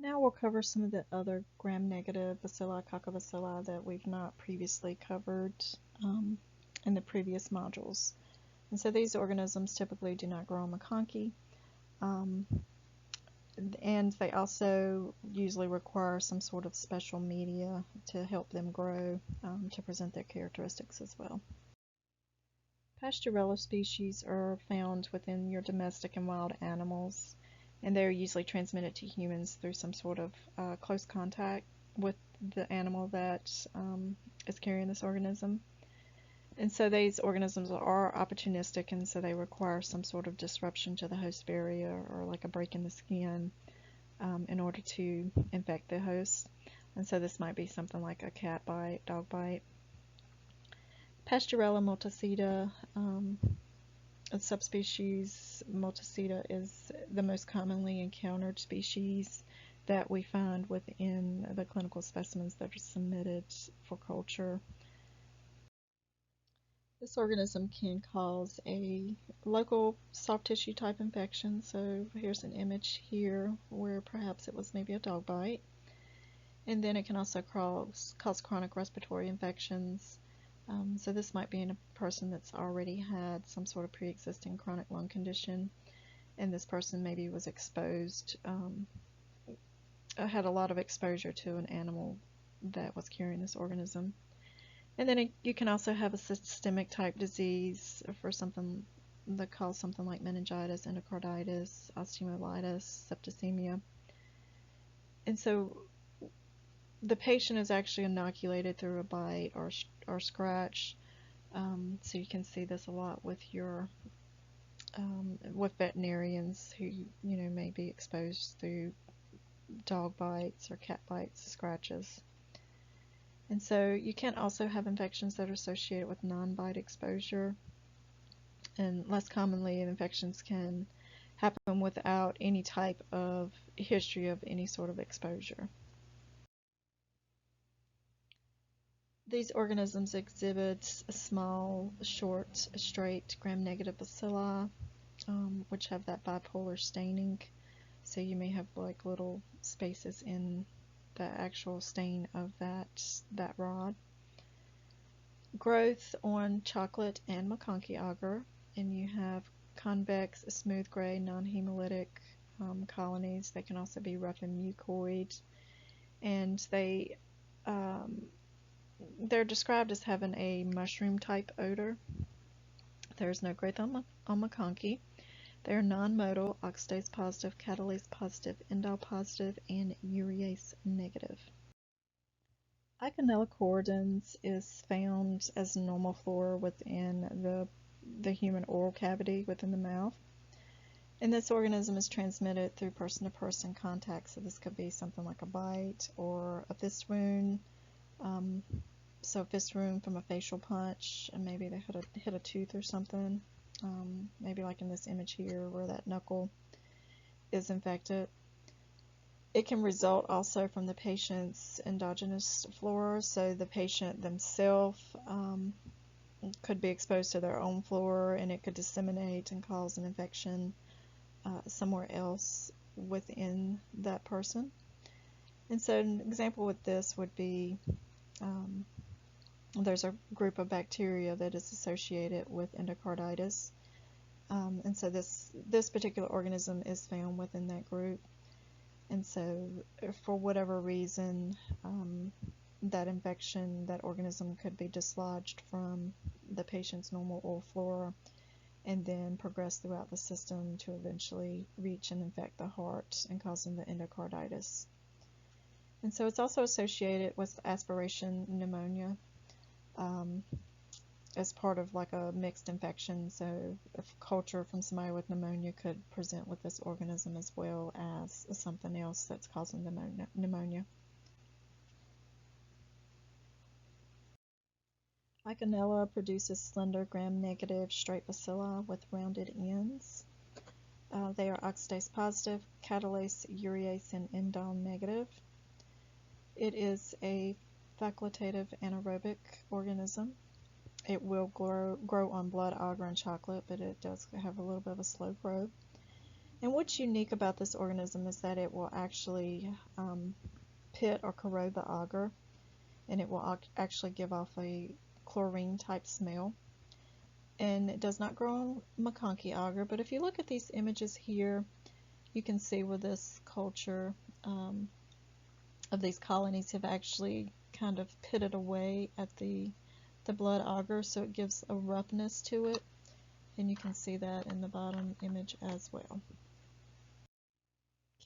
Now we'll cover some of the other gram-negative bacilli, coccobacilli that we've not previously covered um, in the previous modules. And so these organisms typically do not grow on McConkey, um, and they also usually require some sort of special media to help them grow to present their characteristics as well. Pastorella species are found within your domestic and wild animals, and they're usually transmitted to humans through some sort of close contact with the animal that is carrying this organism. And so these organisms are opportunistic, and so they require some sort of disruption to the host barrier or like a break in the skin in order to infect the host. And so this might be something like a cat bite, dog bite. Pastorella multocida, subspecies multocida is the most commonly encountered species that we find within the clinical specimens that are submitted for culture. This organism can cause a local soft tissue type infection. So here's an image here where perhaps it was maybe a dog bite. And then it can also cause chronic respiratory infections. So this might be in a person that's already had some sort of pre-existing chronic lung condition, and this person maybe was exposed, had a lot of exposure to an animal that was carrying this organism. And then you can also have a systemic type disease for something that cause something like meningitis, endocarditis, osteomyelitis, septicemia. And so the patient is actually inoculated through a bite or scratch. So you can see this a lot with your with veterinarians who may be exposed through dog bites or cat bites, scratches. And so you can also have infections that are associated with non-bite exposure, and less commonly infections can happen without any type of history of any sort of exposure. These organisms exhibit small, short, straight gram-negative bacilli, which have that bipolar staining. So you may have like little spaces in the actual stain of that rod. Growth on chocolate and McConkey agar, and you have convex, smooth gray, non-hemolytic colonies. They can also be rough and mucoid, and they're described as having a mushroom-type odor. There's no growth on McConkey. They're non-motile, oxidase positive, catalase positive, indole positive, and urease negative. Eikenella cordans is found as normal flora within the human oral cavity within the mouth. And this organism is transmitted through person-to-person contact. So this could be something like a bite or a fist wound. So fist wound from a facial punch, and maybe they hit a tooth or something. Maybe like in this image here where that knuckle is infected. It can result also from the patient's endogenous flora, so the patient themselves could be exposed to their own flora, and it could disseminate and cause an infection somewhere else within that person. And so an example with this would be there's a group of bacteria that is associated with endocarditis, and so this particular organism is found within that group. And so for whatever reason, that infection, that organism could be dislodged from the patient's normal oral flora and then progress throughout the system to eventually reach and infect the heart and causing the endocarditis. And so it's also associated with aspiration pneumonia as part of like a mixed infection. So if culture from somebody with pneumonia could present with this organism as well as something else that's causing the pneumonia. Eikenella produces slender gram-negative straight bacilli with rounded ends. They are oxidase positive, catalase, urease, and indole negative. It is a facultative anaerobic organism. It will grow on blood, agar, and chocolate, but it does have a little bit of a slow growth. And what's unique about this organism is that it will actually pit or corrode the agar, and it will actually give off a chlorine type smell. And it does not grow on McConkey agar, but if you look at these images here, you can see where this culture of these colonies have actually kind of pitted away at the blood agar, so it gives a roughness to it, and you can see that in the bottom image as well.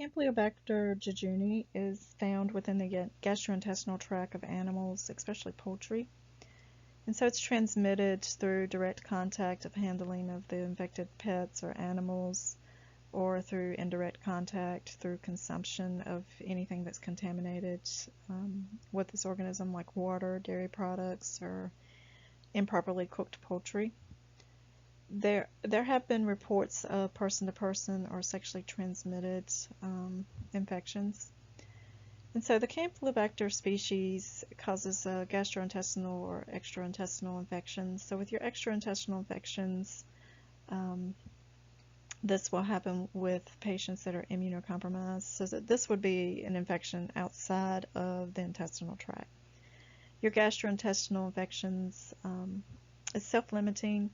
Campylobacter jejuni is found within the gastrointestinal tract of animals, especially poultry. And so it's transmitted through direct contact of handling of the infected pets or animals, or through indirect contact through consumption of anything that's contaminated with this organism, like water, dairy products, or improperly cooked poultry. There have been reports of person-to-person or sexually transmitted infections. And so the Campylobacter species causes gastrointestinal or extraintestinal infections. So with your extraintestinal infections, this will happen with patients that are immunocompromised. So that this would be an infection outside of the intestinal tract. Your gastrointestinal infections is self-limiting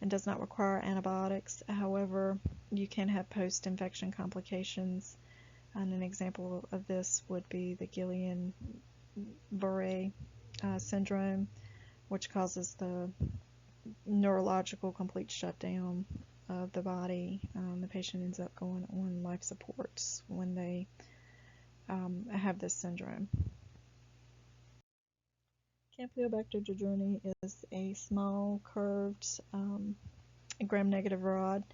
and does not require antibiotics. However, you can have post-infection complications, and an example of this would be the Guillain-Barré syndrome, which causes the neurological complete shutdown of the body. The patient ends up going on life supports when they have this syndrome. Campylobacter jejuni is a small, curved, gram-negative rod,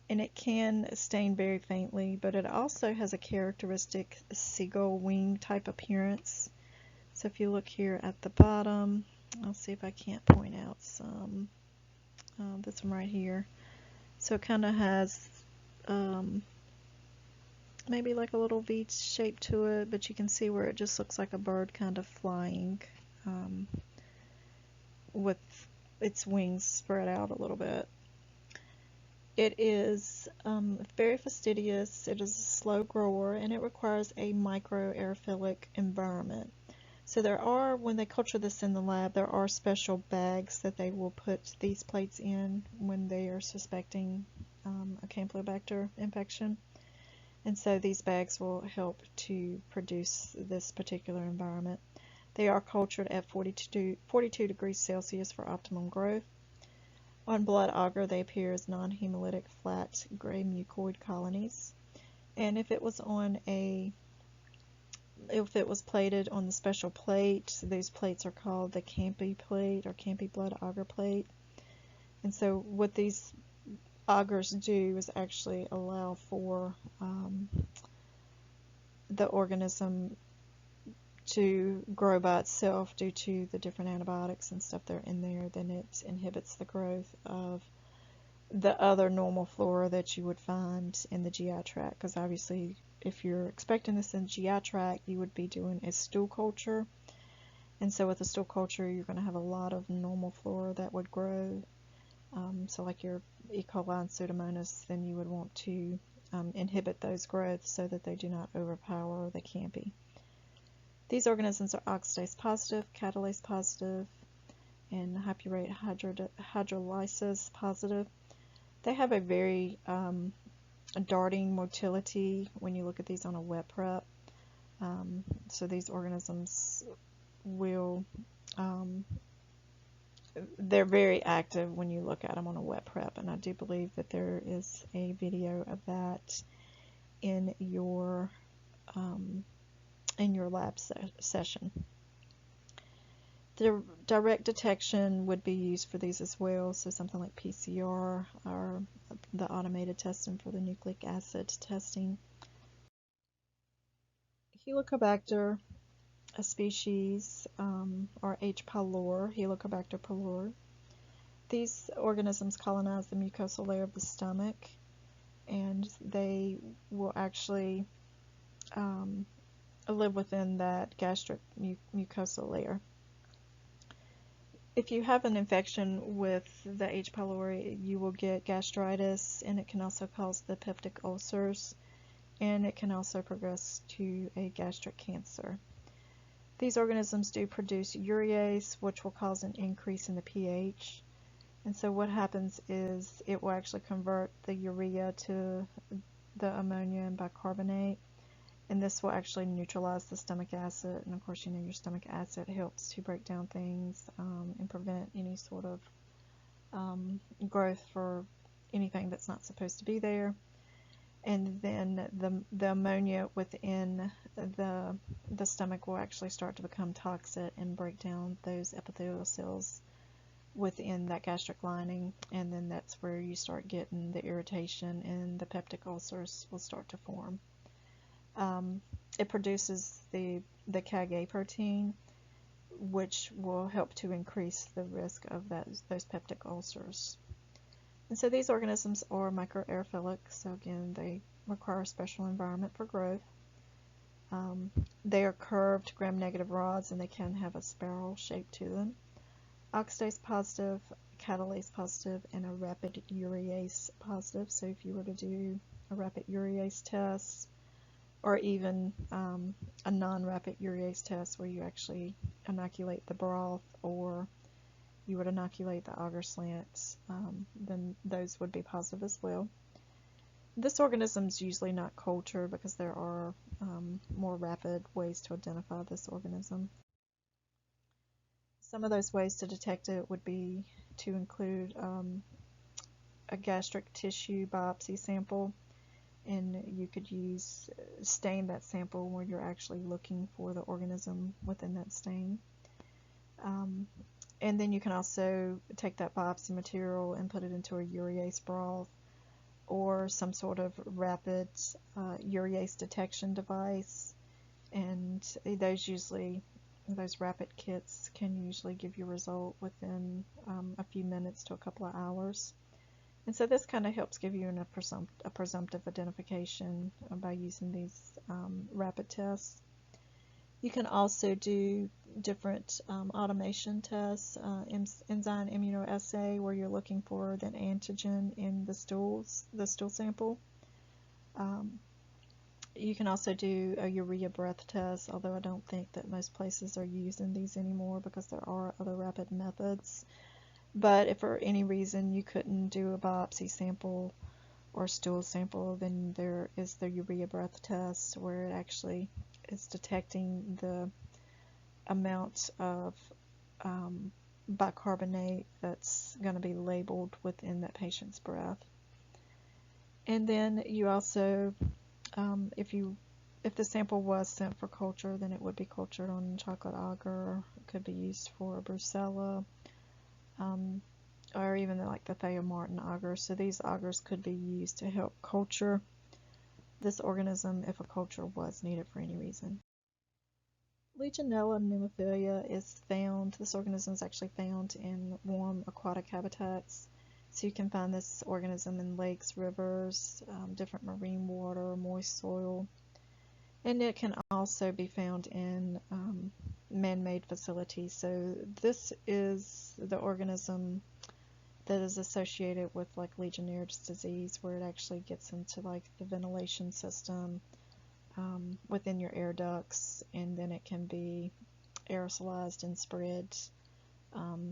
and it can stain very faintly, but it also has a characteristic seagull wing type appearance. So if you look here at the bottom, I'll see if I can't point out some, this one right here. So it kind of has maybe like a little V shape to it, but you can see where it just looks like a bird kind of flying with its wings spread out a little bit. It is very fastidious, it is a slow grower, and it requires a microaerophilic environment. So there are, when they culture this in the lab, there are special bags that they will put these plates in when they are suspecting a Campylobacter infection. And so these bags will help to produce this particular environment. They are cultured at 42 degrees Celsius for optimum growth. On blood agar, they appear as non-hemolytic flat gray mucoid colonies. And if it was plated on the special plate, these plates are called the Campy plate or Campy blood agar plate. And so what these agars do is actually allow for the organism to grow by itself due to the different antibiotics and stuff that are in there. Then it inhibits the growth of the other normal flora that you would find in the GI tract, because obviously if you're expecting this in the GI tract, you would be doing a stool culture, and so with a stool culture you're going to have a lot of normal flora that would grow. So like your E. coli and Pseudomonas, then you would want to inhibit those growths so that they do not overpower the Campy. These organisms are oxidase positive, catalase positive, and hypurate hydrolysis positive. They have a very darting motility when you look at these on a wet prep. So these organisms will, they're very active when you look at them on a wet prep, and I do believe that there is a video of that in your lab session. The direct detection would be used for these as well, so something like PCR or the automated testing for the nucleic acid testing. Helicobacter, a species, or H. pylori, Helicobacter pylori. These organisms colonize the mucosal layer of the stomach, and they will actually live within that gastric mucosal layer. If you have an infection with the H. pylori, you will get gastritis, and it can also cause the peptic ulcers, and it can also progress to a gastric cancer. These organisms do produce urease, which will cause an increase in the pH. And so what happens is it will actually convert the urea to the ammonia and bicarbonate, and this will actually neutralize the stomach acid. And of course, you know, your stomach acid helps to break down things and prevent any sort of growth for anything that's not supposed to be there. And then the ammonia within the stomach will actually start to become toxic and break down those epithelial cells within that gastric lining, and then that's where you start getting the irritation and the peptic ulcers will start to form. It produces the CAG-A protein, which will help to increase the risk of those peptic ulcers. And so these organisms are microaerophilic, so again, they require a special environment for growth. They are curved gram-negative rods, and they can have a spiral shape to them. Oxidase positive, catalase positive, and a rapid urease positive. So if you were to do a rapid urease test, or even a non-rapid urease test where you actually inoculate the broth, or you would inoculate the agar slants, then those would be positive as well. This organism is usually not cultured because there are more rapid ways to identify this organism. Some of those ways to detect it would be to include a gastric tissue biopsy sample, and you could stain that sample where you're actually looking for the organism within that stain. And then you can also take that biopsy material and put it into a urease broth or some sort of rapid urease detection device, and those rapid kits can usually give you a result within a few minutes to a couple of hours. And so this kind of helps give you a presumptive identification by using these rapid tests. You can also do different automation tests, enzyme immunoassay, where you're looking for that antigen in the stool sample. You can also do a urea breath test, although I don't think that most places are using these anymore because there are other rapid methods. But if for any reason you couldn't do a biopsy sample or stool sample, then there is the urea breath test, where it actually is detecting the amount of bicarbonate that's going to be labeled within that patient's breath. And then you also, if the sample was sent for culture, then it would be cultured on chocolate agar. It could be used for brucella, or even like the Thea-Martin agar. So these agars could be used to help culture this organism if a culture was needed for any reason. Legionella pneumophila this organism is actually found in warm aquatic habitats. So you can find this organism in lakes, rivers, different marine water, moist soil. And it can also be found in man-made facilities. So this is the organism that is associated with like Legionnaire's disease, where it actually gets into like the ventilation system within your air ducts, and then it can be aerosolized and spread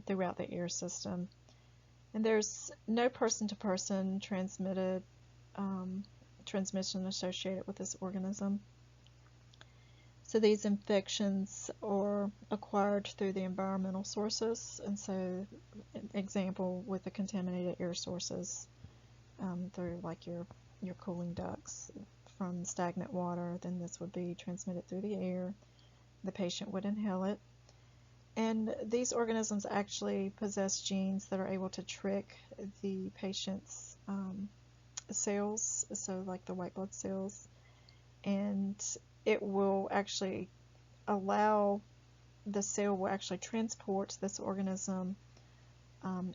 throughout the air system. And there's no person-to-person transmission associated with this organism. So these infections are acquired through the environmental sources, and so an example with the contaminated air sources through like your cooling ducts from stagnant water, then this would be transmitted through the air. The patient would inhale it. And these organisms actually possess genes that are able to trick the patient's cells, so like the white blood cells, and it will actually allow the cell will actually transport this organism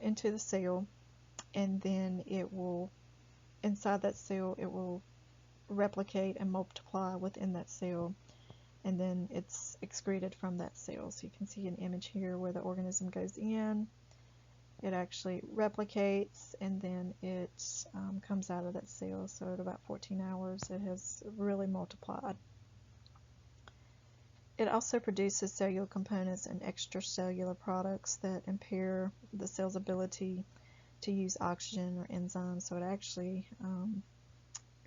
into the cell, and then it will, inside that cell, it will replicate and multiply within that cell, and then it's excreted from that cell. So you can see an image here where the organism goes in, it actually replicates, and then it comes out of that cell. So at about 14 hours it has really multiplied. It also produces cellular components and extracellular products that impair the cell's ability to use oxygen or enzymes, so it actually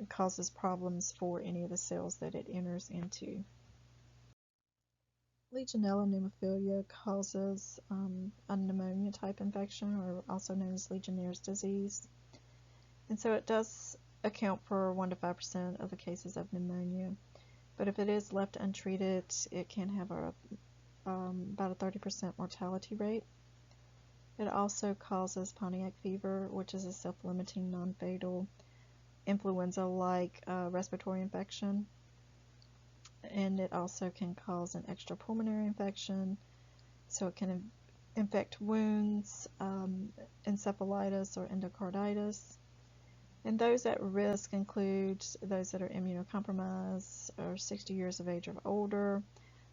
causes problems for any of the cells that it enters into. Legionella pneumophila causes a pneumonia type infection, or also known as Legionnaire's disease. And so it does account for 1 to 5% of the cases of pneumonia. But if it is left untreated, it can have about a 30% mortality rate. It also causes Pontiac fever, which is a self-limiting, non-fatal influenza-like respiratory infection. And it also can cause an extrapulmonary infection, so it can infect wounds, encephalitis or endocarditis. And those at risk include those that are immunocompromised, or 60 years of age or older,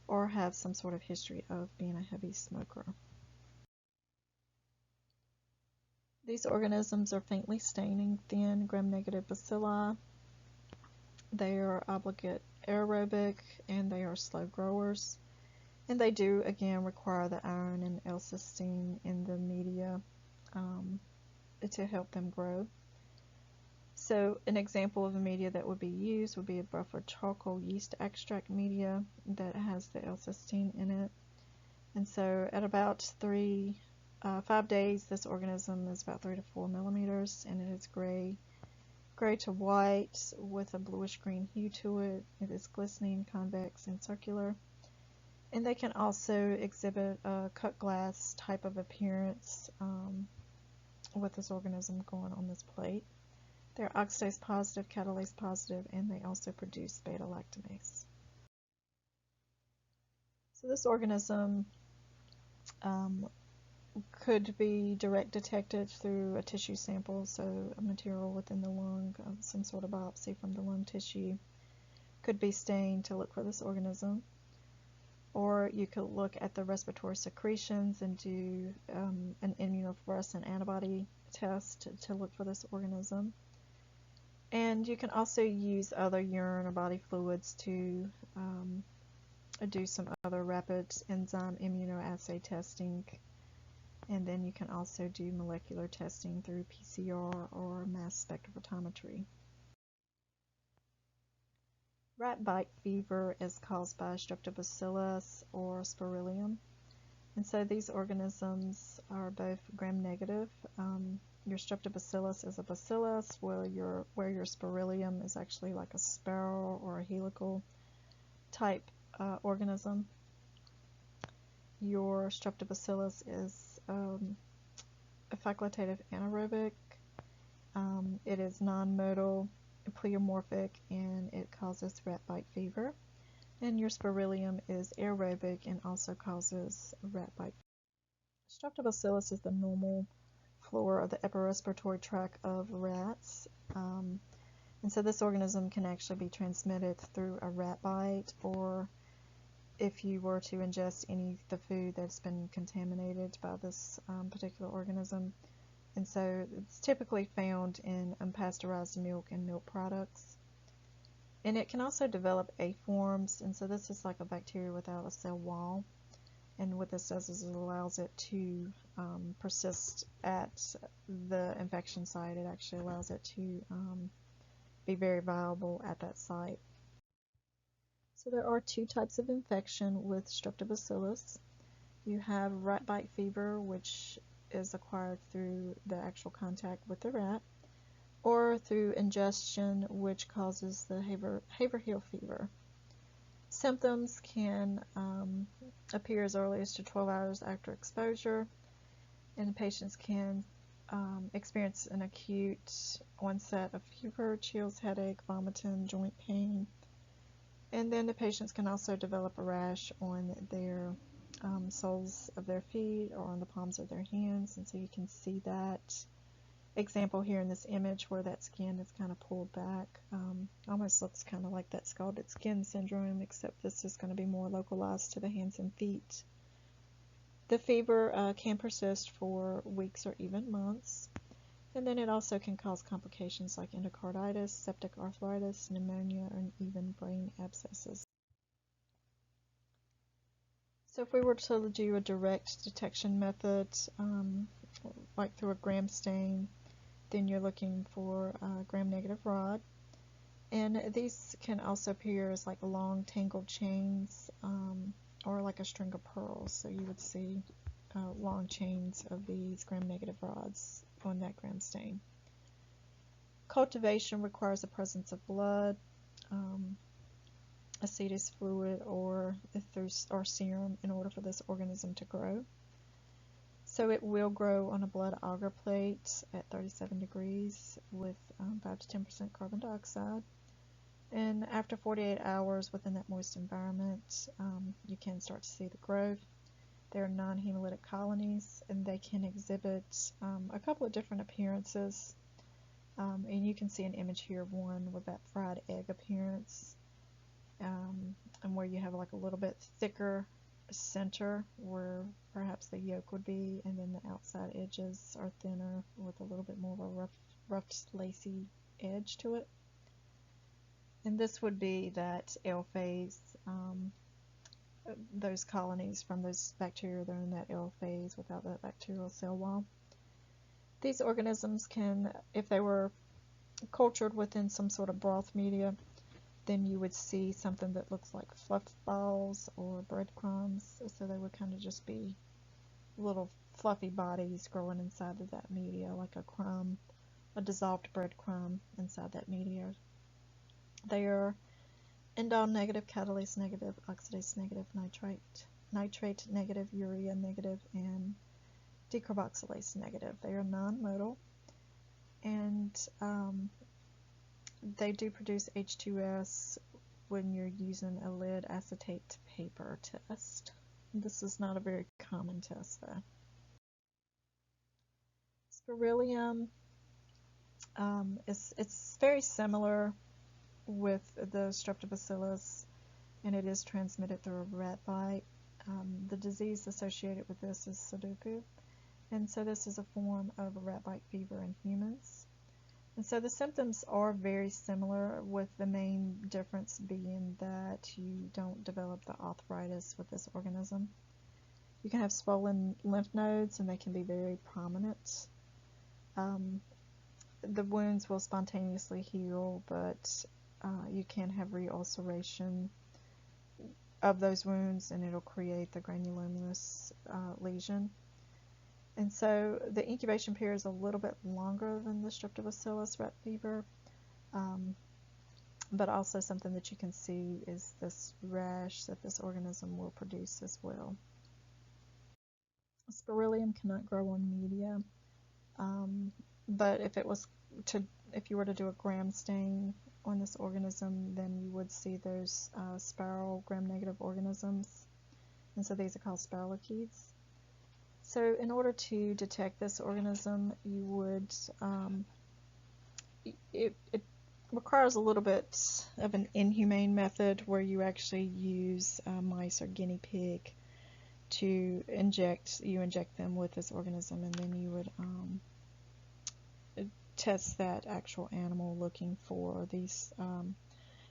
or have some sort of history of being a heavy smoker. These organisms are faintly staining, thin, gram-negative bacilli. They are obligate aerobic, and they are slow growers. And they do, again, require the iron and L-cysteine in the media to help them grow. So an example of a media that would be used would be a buffered charcoal yeast extract media that has the L-cysteine in it. And so at about 5 days, this organism is about 3 to 4 millimeters, and it is gray to white with a bluish-green hue to it. It is glistening, convex, and circular. And they can also exhibit a cut glass type of appearance with this organism going on this plate. They're oxidase positive, catalase positive, and they also produce beta-lactamase. So this organism could be direct detected through a tissue sample, so a material within the lung, some sort of biopsy from the lung tissue could be stained to look for this organism. Or you could look at the respiratory secretions and do an immunofluorescent antibody test to look for this organism. And you can also use other urine or body fluids to do some other rapid enzyme immunoassay testing. And then you can also do molecular testing through PCR or mass spectrophotometry. Rat bite fever is caused by Streptobacillus or Spirillum. And so these organisms are both gram-negative. Your Streptobacillus is a bacillus, where your Spirillum is actually like a spiral or a helical type organism. Your Streptobacillus is a facultative anaerobic. It is non-modal, pleomorphic, and it causes rat bite fever. And your Spirillum is aerobic and also causes rat bite. Streptobacillus is the normal flora of the upper respiratory tract of rats. And so this organism can actually be transmitted through a rat bite, or if you were to ingest any of the food that's been contaminated by this particular organism. And so it's typically found in unpasteurized milk and milk products. And it can also develop A-forms, and so this is like a bacteria without a cell wall. And what this does is it allows it to persist at the infection site. It actually allows it to be very viable at that site. So there are 2 types of infection with Streptobacillus. You have rat bite fever, which is acquired through the actual contact with the rat, or through ingestion, which causes the Haverhill fever. Symptoms can appear as early as 12 hours after exposure, and patients can experience an acute onset of fever, chills, headache, vomiting, joint pain. And then the patients can also develop a rash on their soles of their feet or on the palms of their hands, and so you can see that example here in this image where that skin is kind of pulled back. Almost looks kind of like that scalded skin syndrome, except this is going to be more localized to the hands and feet. The fever can persist for weeks or even months, and then it also can cause complications like endocarditis, septic arthritis, pneumonia, and even brain abscesses. So if we were to do a direct detection method, like through a gram stain, then you're looking for a gram-negative rod. And these can also appear as like long tangled chains, or like a string of pearls. So you would see long chains of these gram-negative rods on that gram stain. Cultivation requires the presence of blood, ascites fluid, or serum in order for this organism to grow. So it will grow on a blood agar plate at 37 degrees with 5 to 10% carbon dioxide. And after 48 hours within that moist environment, you can start to see the growth. They're non-hemolytic colonies, and they can exhibit a couple of different appearances. And you can see an image here of one with that fried egg appearance, and where you have like a little bit thicker center where perhaps the yolk would be, and then the outside edges are thinner with a little bit more of a rough lacy edge to it. And this would be that L phase, those colonies from those bacteria that are in that L phase without that bacterial cell wall. These organisms can, if they were cultured within some sort of broth media, then you would see something that looks like fluff balls or breadcrumbs. So they would kind of just be little fluffy bodies growing inside of that media, like a crumb, a dissolved breadcrumb inside that media. They are indole negative, catalase negative, oxidase negative, nitrate negative, urea negative, and decarboxylase negative. They are non-modal, and they do produce H2S when you're using a lead acetate paper test. This is not a very common test though. Spirillum, it's very similar with the Streptobacillus, and it is transmitted through a rat bite. The disease associated with this is Sudoku, and so this is a form of a rat bite fever in humans. And so the symptoms are very similar, with the main difference being that you don't develop the arthritis with this organism. You can have swollen lymph nodes, and they can be very prominent. The wounds will spontaneously heal, but you can have reulceration of those wounds, and it'll create the granulomatous lesion. And so the incubation period is a little bit longer than the Streptobacillus rat fever, but also something that you can see is this rash that this organism will produce as well. Spirillum cannot grow on media, but if you were to do a gram stain on this organism, then you would see those spiral gram-negative organisms, and so these are called spiralochetes. So in order to detect this organism, you would, it requires a little bit of an inhumane method where you actually use mice or guinea pig to inject them with this organism, and then you would test that actual animal looking for these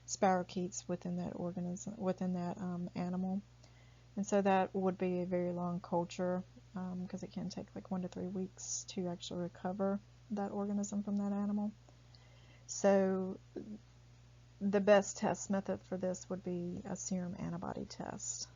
spirochetes within that organism, within that animal. And so that would be a very long culture, because it can take like 1 to 3 weeks to actually recover that organism from that animal. So the best test method for this would be a serum antibody test.